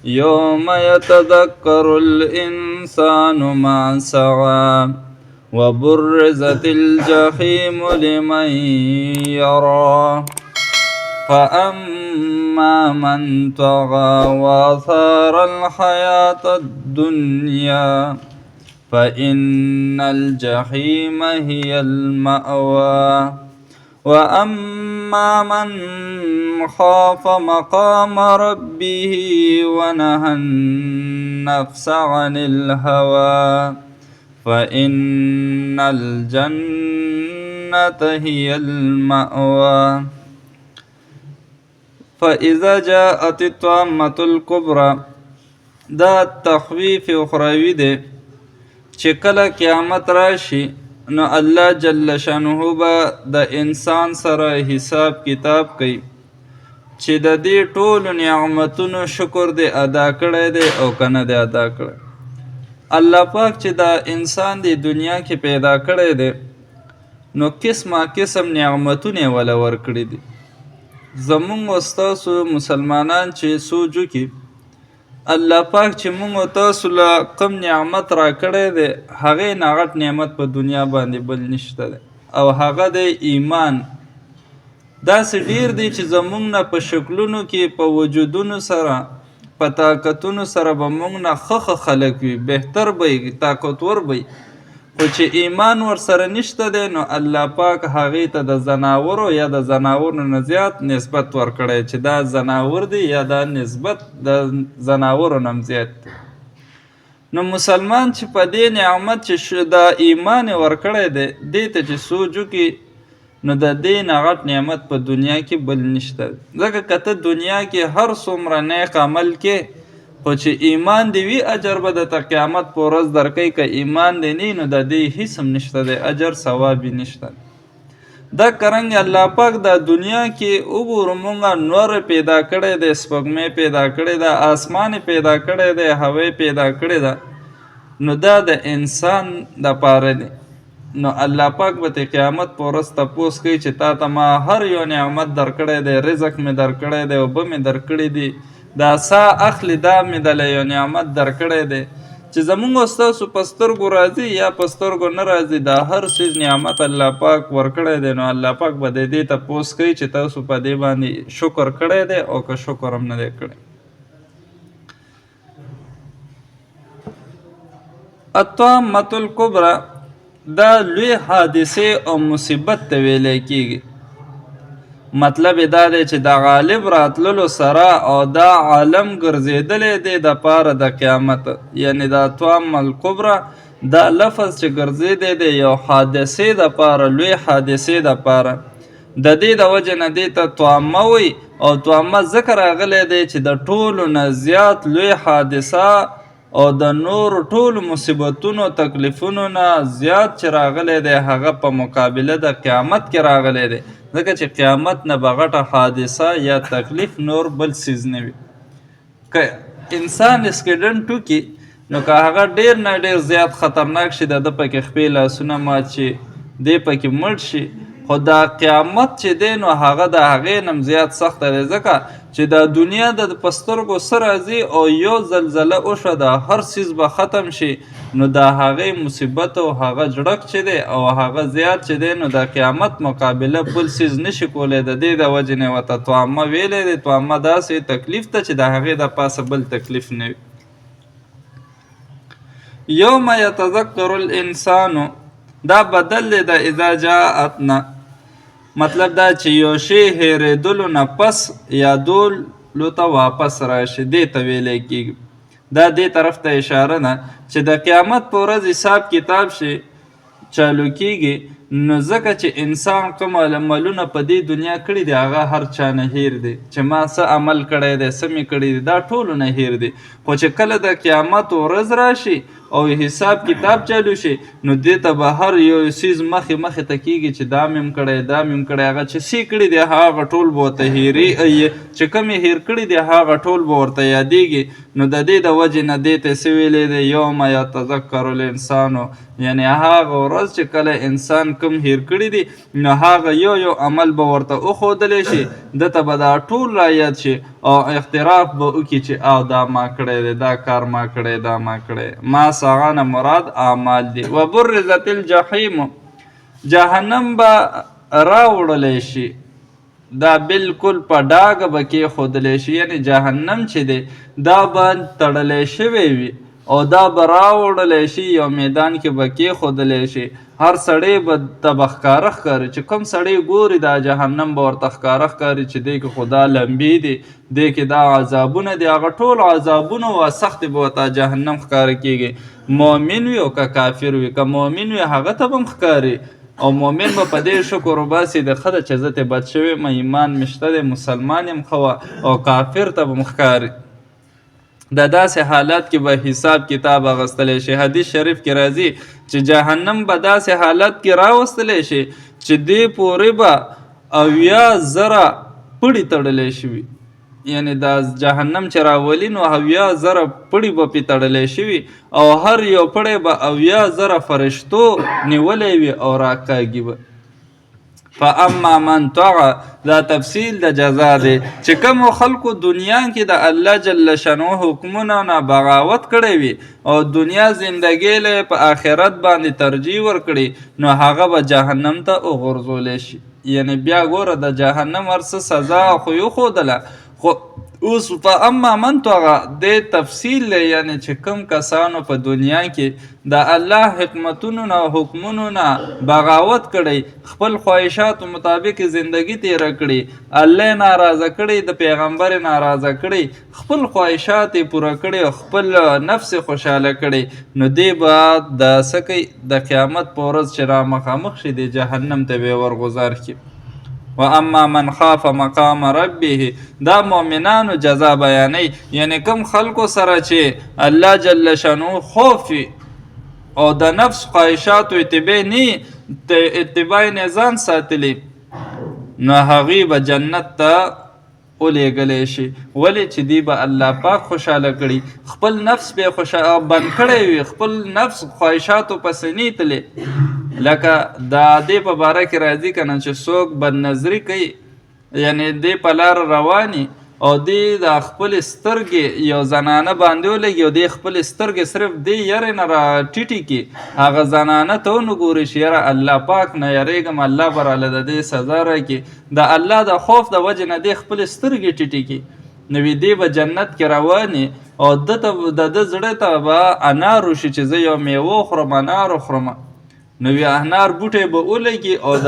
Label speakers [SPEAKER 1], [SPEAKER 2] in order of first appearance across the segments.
[SPEAKER 1] يوم يتذكر الإنسان ما سعى وبرزت الجحيم لمن يرى فأما من طغى وآثار الحياة الدنيا فإن الجحيم هي المأوى وأما من خاف مقام ربه ونهى النفس عن الهوى فإن الجنة هي المأوى. فإذا جاءت الطامة الكبرى دا تخویف اخروی دی چې کله قیامت راشي نو الله جل شانه به د انسان سره حساب کتاب کوي چې د دې ټولو نعمتونو شکر دی ادا کړی دی او که نه دی ادا کړی. الله پاک چې دا انسان دی دنیا کې پیدا کړی دی نو قسمه قسم نعمتونه یې وله ورکړي دي. زمونږ او ستاسو مسلمانان چې سوچ وکړي الله پاک چې مونږ او تاسو له کوم نعمت راکړی دی هغې نه غټ نعمت په دنیا باندې بل نشته دی او هغه دی ایمان. داسې ډیر دی چې زمونږ نه په شکلونو کې په وجودونو سره په طاقتونو سره به مونږ نه ښه خلک وي، بهتر به وي، طاقتور به وي، خو چې ایمان ورسره نشته دی نو الله پاک هغې ته د زناورو یا د زناورو نه زیات نسبت ورکړی چې دا زناور دی یا دا نسبت د زناورو نه هم زیات دی. نو مسلمان چې په دې نعمت چې دا ایمان یې ورکړی دی دې ته چې سوچ وکړي نو د دې نه غټ نعمت په دنیا کې بل نشته. ځکه که ته دنیا کې هر څومره نیک عمل کې خو چې ایمان دی وي اجر به درته قیامت په ورځ درکوي، که ایمان دی نه نو د دې هیڅ هم نشته دی، اجر ثواب یې نشته. دا کرنګ الله پاک دا دنیا کې وګورو مونږ نور پیدا کړی دی، سپوږمۍ پیدا کړې ده، آسمان پیدا کړی دی، هوا پیدا کړې ده، نو دا د انسان دپاره دی. نو الله پاک به ته قیامت په ورځ تپوس کوي چې تا ته ما هر یو نعمت درکړی دی، رزق مې درکړی دی، اوبه مې درکړي دي، دا ساه اخلي دا مې دله یو نعمت درکړی دی چې زمونږ او ستاسو په سترګو راځي یا په سترګو نه راځي، دا هر څیز نعمت الله پاک ورکړی دی. نو الله پاک به د دې تپوس کوي چې تاسو په دې باندې شکر کړی دی او که شکر هم نه دی کړی. الطامة الکبرى دا لوی حادثه او مصیبت ته ویلی کیږي. مطلب دا دی چې د غالب راتللو سره او دا عالم ګرځېدلی دی د پاره د قیامت، یعنی دا طامة الکبرى دا لفظ چې ګرځېدی دی یو حادثې د پاره، لوی حادثې د پاره، د دې د وجې نه دې ته طامه وي. او طامه ځکه راغلی دی چې د ټولو نه زیات لوی حادثه او د نور ټولو مصیبتونو تکلیفونو نه زیات چې راغلی دی هغه په مقابله د قیامت کې راغلی دی، ځکه چې قیامت نه به غټه حادثه یا تکلیف نور بل څیز نه وي. که انسان اسکیډنټ وکړي نو که هغه ډیر نه ډیر زیات خطرناک شي، د ده پکې خپې لاسونه مات شي، دی پکې مړ شي، خو دا قیامت چې دی نو هغه د هغې نه هم زیات سخته دی، ځکه چې دا دنیا د په سترګو څه راځي او یو زلزله وشوه د هر څیز به ختم شي، نو د هغې مصیبت او هغه جړک چې دی او هغه زیات چې دی نو د قیامت مقابله بل څیز نشي کولی. د دې د وجې نه ورته طامه ویلی دی. طامه داسې تکلیف ته چې د هغې د پاسه بل تکلیف نه وي. یوم یتذکر الانسان دا بدل دی د اذا جاءت نه، مطلب دا چې یو شی هېرېدلو نه پس یادولو ته واپس راشي، دې ته ویلی کېږي. دا دې طرف ته اشاره ده چې د قیامت په ورځ حساب کتاب شي چالو کېږي، نو ځکه چې انسان کوم عملونه په دې دنیا کړي دي هغه هر چا نه هیر دی، چې ما څه عمل کړی دی، څه مې کړي دي، دا ټولو نه هیر دی. خو چې کله د قیامت ورځ راشي او حساب کتاب چالو شي نو دې ته به هر یو څیز مخې ته کېږي چې دا مې کړی دا مې کړی، هغه چې څه کړي دی هغه ټول به ورته چې کوم یې هیر کړي دی هغه ټول به ورته یادېږي. نو د دې د وجې نه دې ته څه ویلی دی یوم یتذکر الانسانو، یعنی هغه ورځ چې کله انسان کوم هیر کړي دي نو هغه یو عمل به ورته وښودلی شي، ده ته به دا ټول را یاد شي او اختراف به وکړي چې او دا ما کړی دی، دا کار ما کړی، دا ما کړی. ما سعی نه مراد اعمال دي. وبرزت الجحیم، جهنم به راوړلی شي، دا بالکل په ډاګه به کېښودلی شي، یعنی جهنم چې دی دا به تړلی شوی وي او دا به راوړلی شي یو میدان کې به کېښودلی شي. هر سړی به ته به ښکاره ښکاري، چې کوم سړی ګوري دا جهنم به ورته ښکاره ښکاري چې دی کې خو دا لمبې دي، دی کې دا عذابونه دي، هغه ټول عذابونه و سختې به ورته جهنم ښکاره کېږي. مؤمن وي او که کافر وي، که مؤمن وي هغه ته به هم ښکاري او مؤمن به په دې شکر وباسي د ښه ده چې زه ترې بد شوی یم، ایمان مې شته دی، مسلمان یم ښه او کافر ته به هم ښکاري. د داسې حالات کې به حساب کتاب اخیستلی شي. حدیث شریف کې راځي چې جهنم به داسې حالت کې راوستلی شي چې دې پورې به 80,000 پړي تړلی شوي، یعنی دا جهنم چې راولي نو 80,000 پړي به پې تړلی شوي او هر یو پړی به 80,000 فرشتو نیولی وي او راکاږي به. فاما من طغى، دا تفصیل د جزا دی چې کومو خلکو دنیا کې د الله جل شانه حکمونو نه بغاوت کړی وي او دنیا زندګۍ له په آخرت باندې ترجیح ورکړي نو هغه به جهنم ته وغورځولی شي. یعنی بیا ګوره د جهنم هر څه سزا خو یوښودله، خو اوس فاما من طغى د تفصیل دی، یعنی چې کوم کسانو په دنیا کې د الله حکمتونو نه حکمونو نه بغاوت کړی، خپل خواهشاتو مطابق زندگی تیره کړي، الله ناراضه کړي، د پیغمبر ناراضه کړي، خپل خواهشات یې پوره کړي او خپل نفس خوشحاله کړي، نو دی به د څه کوي د قیامت په ورځ چې را مخامخ شي د جهنم ته به یې ورغذار کړي. و اما من خاف مقام ربه، دا مؤمنانو جزا بیانوي، یعنی کوم خلکو سره چې الله جل شانو خوف او د نفس خواهشاتو اتباع نه ځان ساتلی نو هغوی به جنت ته ولیږلی شي. ولې چې دی به الله پاک خوشحاله کړي، خپل نفس به بند کړی وي، خپل نفس خواهشاتو پسې نه تللی. لکه دا دې په باره کې راځي که نه چې څوک بدنظري کوي، یعنی دی په لاره رواني او دی د خپل سترګې یو زنانه باندې ولګي او دی خپل سترګې صرف دی یرې نه را ټیټې کړي، هغه زنانه ته ونه ګوري چې یاره الله پاک نه یریږم، الله به راله د دې سزا راکړي، د الله د خوف د وجې نه دی خپل سترګې ټیټې کړي، نو دی به جنت کې رواني او د ده زړه ته به انار وشي چې زه یو میوه خورم، انار وخورم، نو انار بوټی به ولګي او د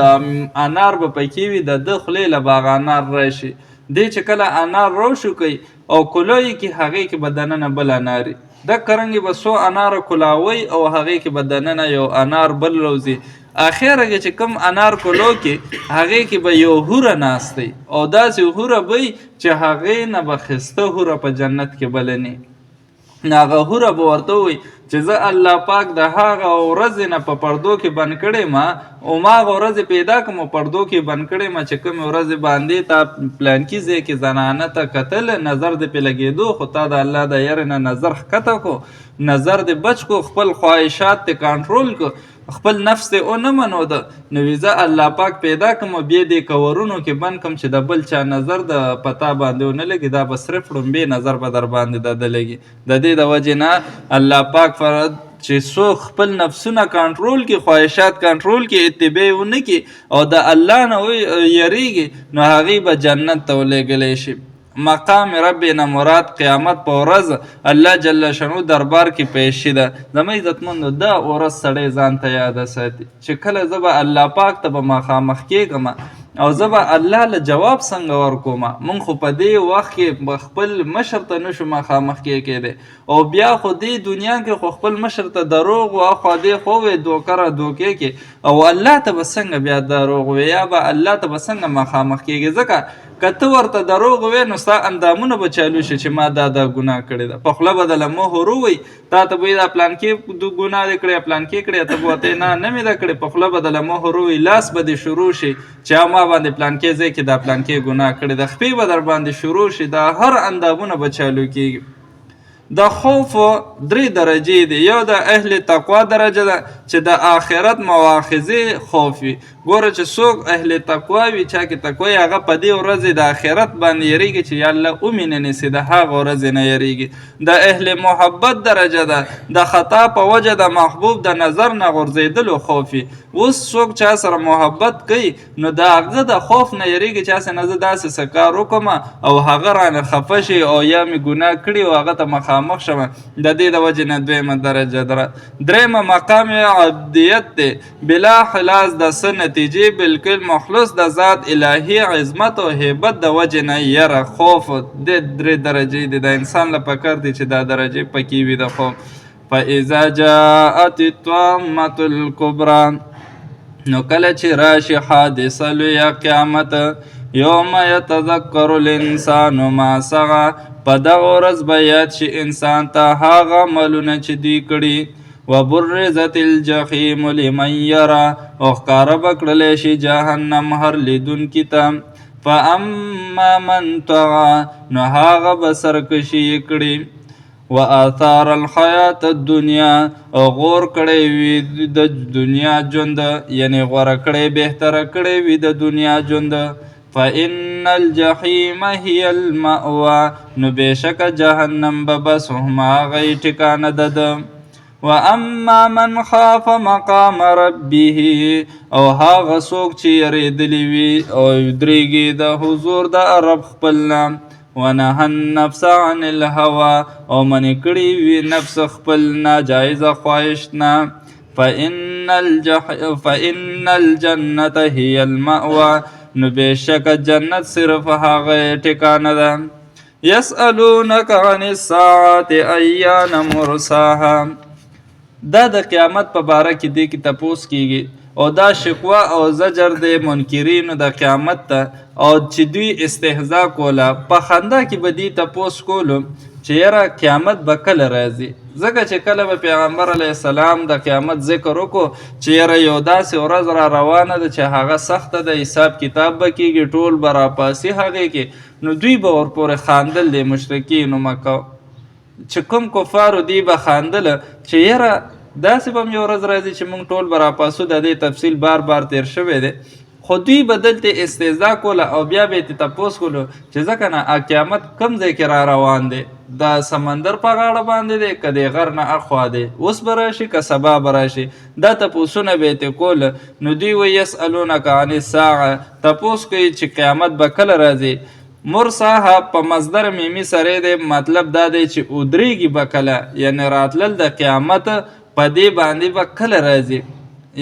[SPEAKER 1] انار به پکې وي، د ده خولې له به هغه انار راشي، دی چې کله انار روشو کوي او کلوی کې هغې کې به دننه بل اناري، دکه رنګې به څو اناره کلاوي او هغې کې به دننه یو انار بل روځي. اخره کې چې کوم انار کلو کې هغې کې به یو هوره ناستی او داسې هوره به چې هغې نه به ښایسته هوره په جنت کې بله نه، هغه هوره به ورته ووایي چې زه الله پاک د هغه ورځې نه په پردو کې بند کړی ما او ما هغه ورځې پیدا کړم او پردو کې بند کړی ما چې کومې ورځې باندې تا پلانکي ځای کې زنانه ته کتل، نظر دې پې لګېدو خو تا د الله د یارې نه نظر ښکته کو، نظر دې بچ کو، خپل خواهشات دې کنټرول کو، خپل نفس دې ونه منو ده، نو زه الله پاک پیدا کړم او بیا دې کورونو کې بند کړم چې د بل چا نظر د پتا باندې ونه لګي، دا به صرف ړومبې نظر به در باندې د ده لګي. د دې د وجې نه الله پاک فرض چې څوک خپل نفسونه کنټرول کړي، خواهشات کنټرول کړي، اتباع ونه کړي او د الله نه یریږي نو هغې به جنت ته ولېږلی شي. مقام رب نه مراد قیامت په ورځ الله جل شانو دربار کې پیشي ده. زما عزتمندو دا ورځ سړی ځان ته یاده ساتي چې کله زه به الله پاک ته به مخامخ کېږم او زه به الله له جواب څنګه ورکوم. مونږ خو په دې وخت کې خپل مشر ته نشو مخامخ کېدی او بیا خو دې دنیا کې خو خپل مشر ته دروغ و اخوا دې خو وې دوکه را دوکې کې او الله ته به څنګه بیا دروغ وې یا به الله ته به څنګه مخامخ کېږي. ځکه که ته ورته دروغ ووایې نو ستا اندامونه به چالو شي چې ما دا ګناه کړې ده. په خوله به دله مهر ووایي، تا ته به یې دا پلانکې ګناه دې کړې پلانکې کړې، ته به ورته نه مې ده کړې. په خوله به دله مهر ووایي، لاس به دې شروع شي چې ما باندې پلانکې ځای کې دا پلانکې ګناه کړې ده. خپې به در باندې شروع شي، دا هر اندامونه به چالو کېږي. د خوف 3 درجې دي. یو د اهل تقوا درجه ده چې د آخرت مواخذې خوف وي. ګوره چې څوک اهل تقوا وي، چا کې تقوا وي، هغه په دې ورځې د آخرت باندې یریږي چې یا الله ومینه نیسي، د هغه ورځې نه یریږي. د اهل محبت درجه ده د خطا په وجه د محبوب د نظر نه غورځېدلو خوف وي. اوس څوک چا سره محبت کوي نو د هغه د خوف نه یریږي چې هسې نه زه داسې څه کار وکړم او هغه رانه خفه شي او یا مې ګناه کړي او هغه ته مخامخ شم. د دې د وجې نه 2مه درجه ده. 3مه مقام عبدیت دی، بلا خلاص د څه نتیجې، بالکل مخلص د ذات الهي عظمت او هیبت د وجې نه یره خوف. د 3 درجې دي. د انسان له پکار دی چې دا درجې پکې وي د خوف. فاذا جاءت الطامة الكبرى، نو کله چې راشي حادثه لویه قیامت، یوم یتذکر الانسان ما سعی، په دغه ورځ به یاد شي انسان ته هغه عملونه چې دوی کړي. وبرزت الجحیم لمن یرا، او ښکاره به کړلی شي جهنم هر لیدونکي ته. فاما من طغى، نو هغه به سرکشي کړي. وآثار الحیات الدنیا، او غور کړی وي د دنیا ژوند، یعنی غوره کړی بهتره کړی وي د دنیا ژوند. فإن الجحیم هی المأوى، نو بېشکه جهنم به بس هماغی ټکانه ده. واما من خاف مقام ربه، او هغه څوک چې یریدلی وي او درېږي د حضور د رب خپل نه. ونهى النفس عن الهوى، او منې کړي وي نفس خپل ناجایزه خواهش نه. فإن الجنة هي المأوى، نو بېشکه جنت صرف هغه ټکانه ده. یسألونک عن الساعة ایان مرساها، دا د قیامت په باره کې دی کې تپوس کیږي او دا شکوه او زجر د منکرینو د قیامت ته، او چې دوی استهزا کوله په خندا کې به دوی تپوس کولو چې یاره قیامت به کله راځي. ځکه چې کله به پیغمبر علیه السلام د قیامت ذکر وکړو چې یاره یو داسې ورځ را روانه ده چې هغه سخته ده، حساب کتاب به کېږي، ټول به راپاسي هغې کې، نو دوی به ورپورې خاندل د مشرکینو مکه چې کوم کفارو دوی به خاندله چې یاره داسې به هم یو ورځ راځي چې موږ ټول به راپاسو. د دې تفصیل بار تیر شوی دی، خو دوی به دلته استهزا کوله او بیا به یې تپوس کولو چې ځکه نه قیامت کوم ځای کې را روان دی، د سمندر په غاړه باندې دی که د غر نه اخوا دی، اوس به راشي که سبا به راشي. دا تپوسونه به یې ترې کوله. نو دوی وایي یسألونک عن الساعة، تپوس کوي چې قیامت به کله راځي. مرساها په مصدر میمی سره دی، مطلب دا دی چې ودرېږي به کله، یعنی راتلل د قیامت په دې باندې به کله راځي.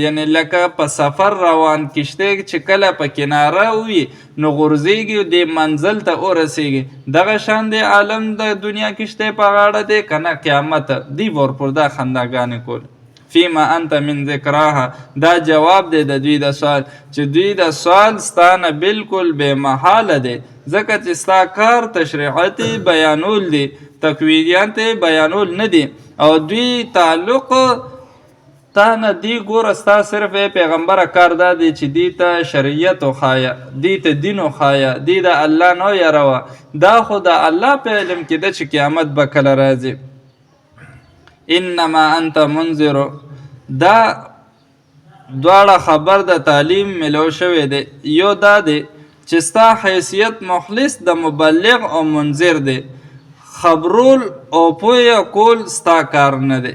[SPEAKER 1] یعنی لکه په سفر روان کشته چې کله په کناره وي نو غورځېږي د منزل ته ورسېږي، دغه شان د عالم د دنیا کشته په غاړه دی که نه قیامت. دی ورپور دا خنداګانې کول. فیما انت من ذکراها، دا جواب دی د دوی د سوال چې دوی د سوال ستانه بالکل بې محاله دی، ځکه چې ستا کار تشریعات بیانول دی، تکوینیات بیانول نه دی، او دوی تعلق تا نه دی. ګوره ستا صرف پیغمبره کار دا دی چې دی ته شریعت وښایه، دی ته دین وښایه، دی د الله نه یروه. دا خو د الله په علم کې ده چې قیامت به کله راځي. انما انت منذر، دا دواړه خبر د تعلیم ملو شوی دی. یو دا دی چې ستا حیثیت مخلص د مبلغ او منذر دی، خبرول او پویه کول ستا کار نه دی،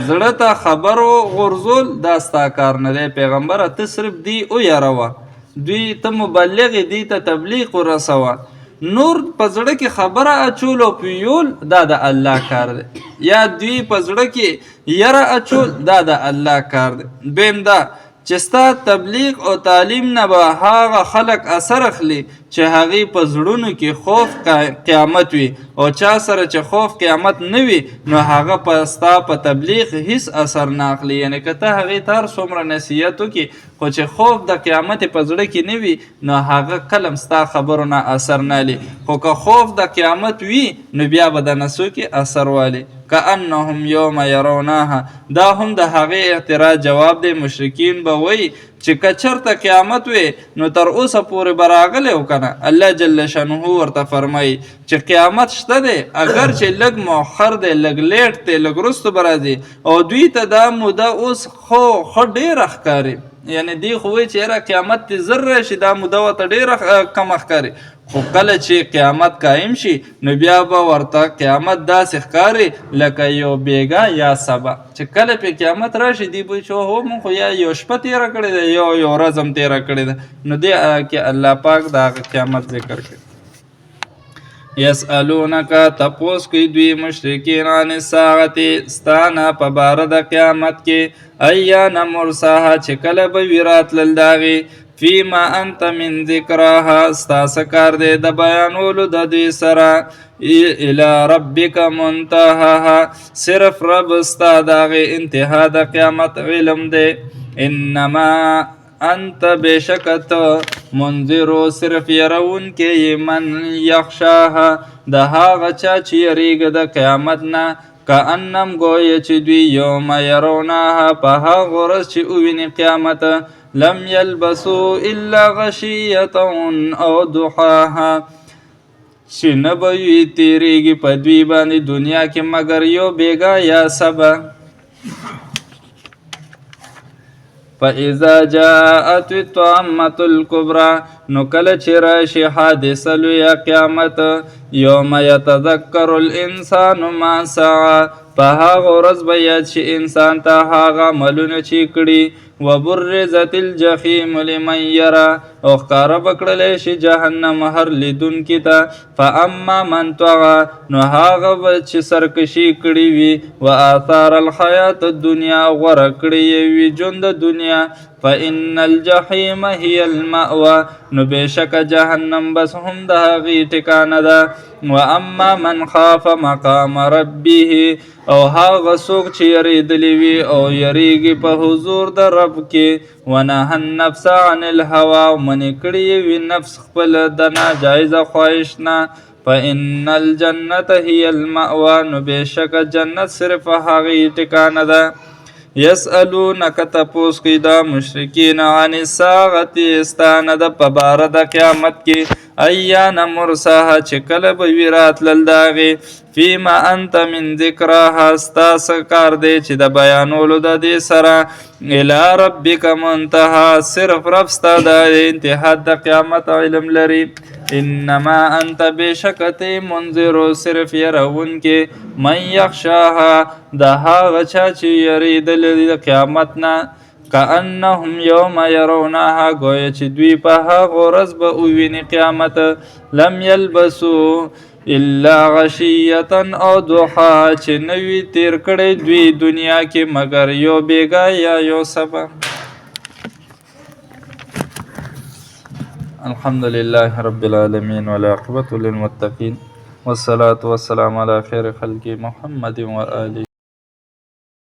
[SPEAKER 1] زړه ته خبر غورځول دا ستا کار نه دی. پیغمبره ته صرف دی ویروه، دوی ته مبلغ دی ته تبلیغ ورسوه، نور په زړه کې خبره اچول او پیول دا د الله کار دی، یا دوی په زړه کې یره اچول دا د الله کار دی. دویم دا چې ستا تبلیغ او تعلیم نه به هغه خلک اثر اخلي چې هغې په زړونو کې خوف قیامت وي او چا سره چې خوف قیامت نه وي نو هغه په ستا په تبلیغ هیڅ اثر نه اخلي. یعنې که ته هغې ته هر څومره نصیحت وکړي خو چې خوف د قیامت په زړه کې نه وي نو هغه کله هم ستا خبرو نه اثر نه لي. خو که خوف د قیامت وي نو بیا به د نسو کې اثر والي. کأنهم یوم یرونها دا هم د هغې اعتراض جواب دی. مشرکین به وایي چې که چېرته قیامت وي نو تر اوسه پورې به راغلی و که نه. الله جل شانه ورته فرمایي چې قیامت شته دی اگر چې لږ مؤخر دی لږ لیټ دی لږ وروستو به راځي او دوی ته دا موده اوس ښه ډېره ښکاري. یعنی دی خو وایي چې یاره قیامت دې زر راشي دا موده ورته ډېره کمه ښکاري خو کله چې قیامت قایم شي نو بیا به ورته قیامت داسې ښکاري لکه یو بیګا یا سبا. چې کله پې قیامت راشي دی به چې هو مونږ خو یا یو شپه تېره کړې ده یو ورځ هم تېره کړې ده. نو دې کې الله پاک د هغه قیامت ذکر کوي. یسألونک تپوس کوي دوی مشرکین عن الساعة ستا نه په باره د قیامت کې ایان مرساها چې کله به وي راتلل د هغې فیما انت من ذکرها ستا څه کار دی د بیانولو د دوی سره الی ربک منتهاها صرف رب ستا د هغې انتها د قیامت علم دی. انما انت بشکت منذرو صرف یرون کې من یخشاها د هغه چا چې یریږي د قیامت نه کأنم گویه چې دوی یوم یرونها په هغه ورځ چې وویني قیامت لم یلبسو الا غشیة او ضحاها چې نه به وي تېرېږي په دوی باندې دنیا کې مګر یو بیګا یا سبا. فاذا جاءت الطامة الكبرى نو کله چې راشي حادثه لویه قیامت یوم یتذکر الانسان ما سعی په هغه ورځ به یاد شي انسان ته هغه عملونه چې کړي وبرزت الجحیم لمن یرا او ښکاره به کړلی شي جهنم هر لیدونکي ته. فاما من طغى نو هغه به چې سرکشي کړې وي و آثار الحیات الدنیا غوره کړې یې وي ژوند د دنیا فإن الجحیم هي المأوى نو بېشکه جهنم بس هم د هغې ټکانه ده. واما من خاف مقام ربه او هغه څوک چې یریدلی وي او یریږي په حضور د رب کې ونهى النفس عن الهوى او منې کړی وي نفس خپل د ناجایزه خواهش نه فإن الجنة هي المأوى نو بېشکه جنت صرف هغې ټکانه ده. یسألونک تپوس کوي دا مشرکین عن الساعة ستا نه د په باره د قیامت کې ایان مرساها چې کله به وي راتلل د هغې فیما انت من ذکرها ستا څه کار دی چې د بیانولو د دې سره الی ربک منتها صرف رب ستا د انتها د قیامت علم لري. انما انت بېشکه منذرو صرف یرونکې من یخشاها د هغه چا چې یریدلی د قیامت نه کأنهم یوم یرونها گویه چې دوی په هغه ورځ به وویني قیامت لم یلبسو الا غشیة او ضحا چې نه وي تېر کړی دوی دنیا کې مګر یو بیګا یا یو سبا. الحمد لله رب العالمين والعاقبة للمتقين والصلاة والسلام على خير خلق محمد وآله